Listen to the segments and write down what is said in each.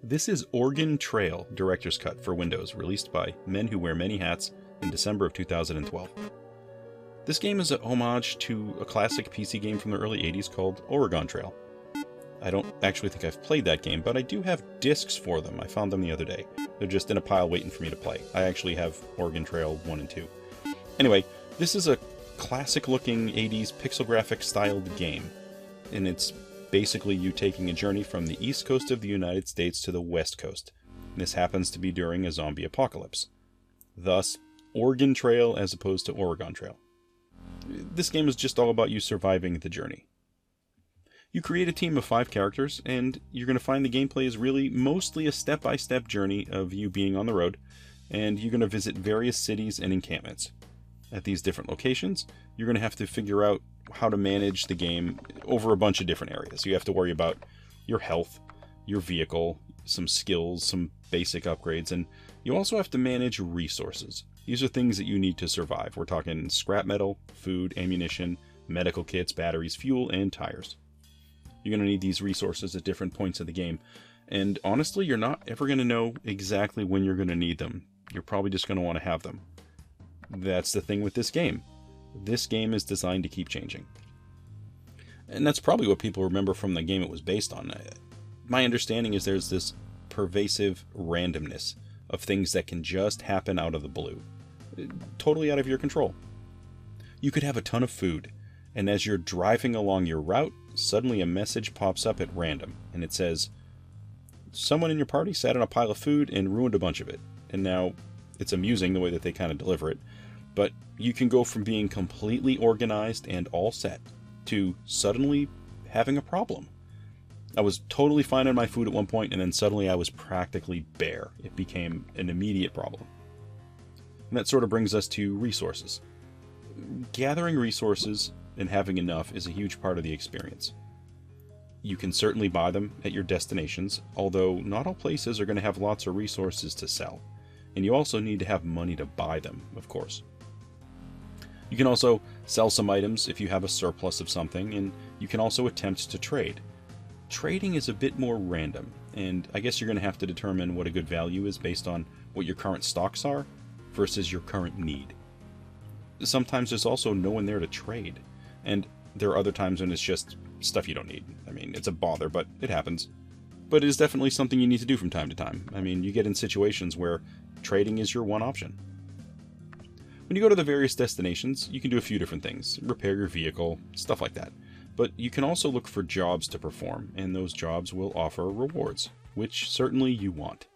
This is Oregon Trail Director's Cut for Windows, released by Men Who Wear Many Hats in December of 2012. This game is a homage to a classic PC game from the early 80s called Oregon Trail. I don't actually think I've played that game, but I do have discs for them. I found them the other day. They're just in a pile waiting for me to play. I actually have Oregon Trail 1 and 2. Anyway, this is a classic-looking 80s pixel graphic styled game, and it's basically you taking a journey from the east coast of the United States to the west coast. This happens to be during a zombie apocalypse. Thus, Oregon Trail as opposed to Oregon Trail. This game is just all about you surviving the journey. You create a team of 5 characters, and you're going to find the gameplay is really mostly a step-by-step journey of you being on the road, and you're going to visit various cities and encampments. At these different locations, you're going to have to figure out how to manage the game over a bunch of different areas. You have to worry about your health, your vehicle, some skills, some basic upgrades, and you also have to manage resources. These are things that you need to survive. We're talking scrap metal, food, ammunition, medical kits, batteries, fuel, and tires. You're going to need these resources at different points of the game, and honestly, you're not ever going to know exactly when you're going to need them. You're probably just going to want to have them. That's the thing with this game. This game is designed to keep changing. And that's probably what people remember from the game it was based on. My understanding is there's this pervasive randomness of things that can just happen out of the blue. Totally out of your control. You could have a ton of food, and as you're driving along your route, suddenly a message pops up at random, and it says, someone in your party sat on a pile of food and ruined a bunch of it. And now, it's amusing the way that they kind of deliver it, but you can go from being completely organized and all set to suddenly having a problem. I was totally fine on my food at one point, and then suddenly I was practically bare. It became an immediate problem. And that sort of brings us to resources. Gathering resources and having enough is a huge part of the experience. You can certainly buy them at your destinations, although not all places are going to have lots of resources to sell. And you also need to have money to buy them, of course. You can also sell some items if you have a surplus of something, and you can also attempt to trade. Trading is a bit more random, and I guess you're going to have to determine what a good value is based on what your current stocks are versus your current need. Sometimes there's also no one there to trade, and there are other times when it's just stuff you don't need. I mean, it's a bother, but it happens. But it is definitely something you need to do from time to time. I mean, you get in situations where trading is your one option. When you go to the various destinations, you can do a few different things. Repair your vehicle, stuff like that. But you can also look for jobs to perform, and those jobs will offer rewards, which certainly you want.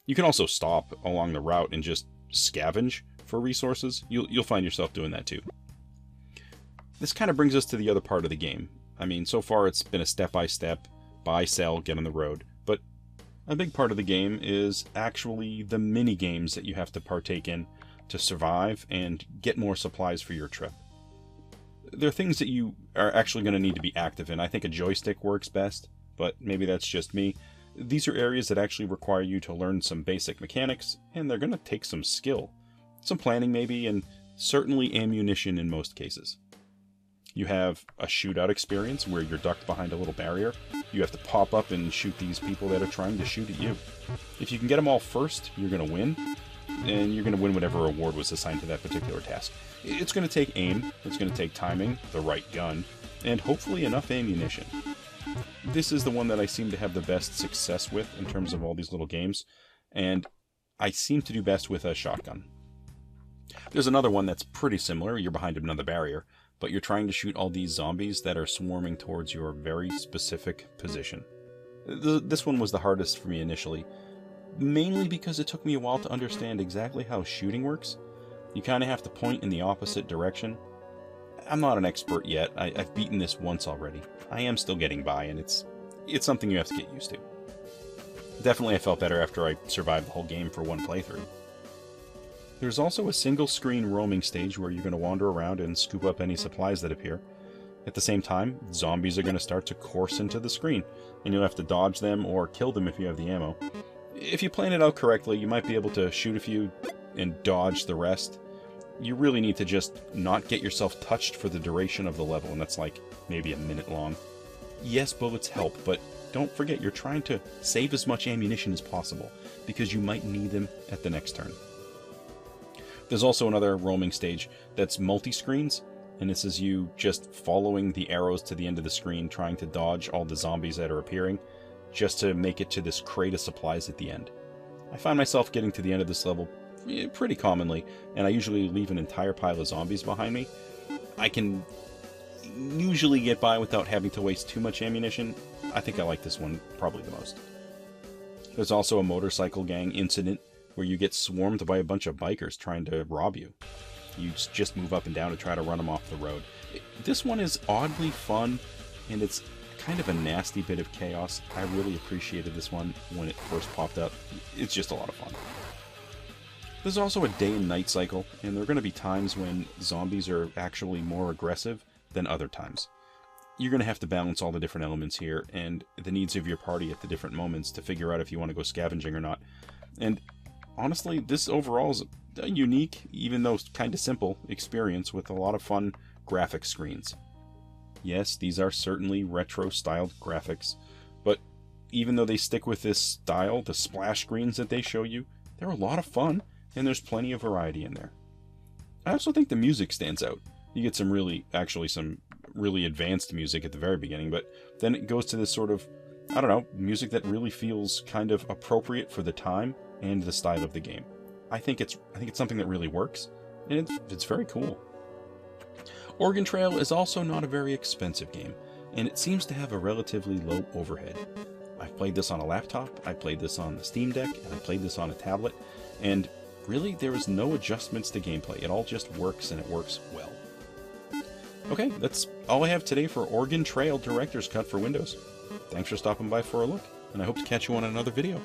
You can also stop along the route and just scavenge for resources. You'll find yourself doing that too. This kind of brings us to the other part of the game. I mean, so far it's been a step-by-step, buy, sell, get on the road, but a big part of the game is actually the mini-games that you have to partake in to survive and get more supplies for your trip. There are things that you are actually going to need to be active in. I think a joystick works best, but maybe that's just me. These are areas that actually require you to learn some basic mechanics, and they're going to take some skill. Some planning maybe, and certainly ammunition in most cases. You have a shootout experience where you're ducked behind a little barrier. You have to pop up and shoot these people that are trying to shoot at you. If you can get them all first, you're going to win, and you're going to win whatever award was assigned to that particular task. It's going to take aim, it's going to take timing, the right gun, and hopefully enough ammunition. This is the one that I seem to have the best success with in terms of all these little games, and I seem to do best with a shotgun. There's another one that's pretty similar. You're behind another barrier, but you're trying to shoot all these zombies that are swarming towards your very specific position. This one was the hardest for me initially, mainly because it took me a while to understand exactly how shooting works. You kind of have to point in the opposite direction. I'm not an expert yet. I've beaten this once already. I am still getting by, and it's something you have to get used to. Definitely I felt better after I survived the whole game for one playthrough. There's also a single-screen roaming stage where you're going to wander around and scoop up any supplies that appear. At the same time, zombies are going to start to course into the screen, and you'll have to dodge them or kill them if you have the ammo. If you plan it out correctly, you might be able to shoot a few and dodge the rest. you really need to just not get yourself touched for the duration of the level, and that's like maybe a minute long. Yes, bullets help, but don't forget you're trying to save as much ammunition as possible, because you might need them at the next turn. There's also another roaming stage that's multi-screens, and this is you just following the arrows to the end of the screen, trying to dodge all the zombies that are appearing, just to make it to this crate of supplies at the end. I find myself getting to the end of this level pretty commonly, and I usually leave an entire pile of zombies behind me. I can usually get by without having to waste too much ammunition. I think I like this one probably the most. There's also a motorcycle gang incident where you get swarmed by a bunch of bikers trying to rob you. You just move up and down to try to run them off the road. This one is oddly fun, and it's kind of a nasty bit of chaos. I really appreciated this one when it first popped up. It's just a lot of fun. There's also a day and night cycle, and there are going to be times when zombies are actually more aggressive than other times. You're going to have to balance all the different elements here, and the needs of your party at the different moments to figure out if you want to go scavenging or not. And honestly, this overall is a unique, even though kind of simple, experience with a lot of fun graphic screens. Yes, these are certainly retro-styled graphics, but even though they stick with this style, the splash screens that they show you, they're a lot of fun, and there's plenty of variety in there. I also think the music stands out. You get some really advanced music at the very beginning, but then it goes to this sort of, I don't know, music that really feels kind of appropriate for the time and the style of the game. I think it's something that really works, and it's very cool. Oregon Trail is also not a very expensive game, and it seems to have a relatively low overhead. I've played this on a laptop, I played this on the Steam Deck, and I played this on a tablet, and really there is no adjustments to gameplay. It all just works, and it works well. Okay, that's all I have today for Oregon Trail Director's Cut for Windows. Thanks for stopping by for a look, and I hope to catch you on another video.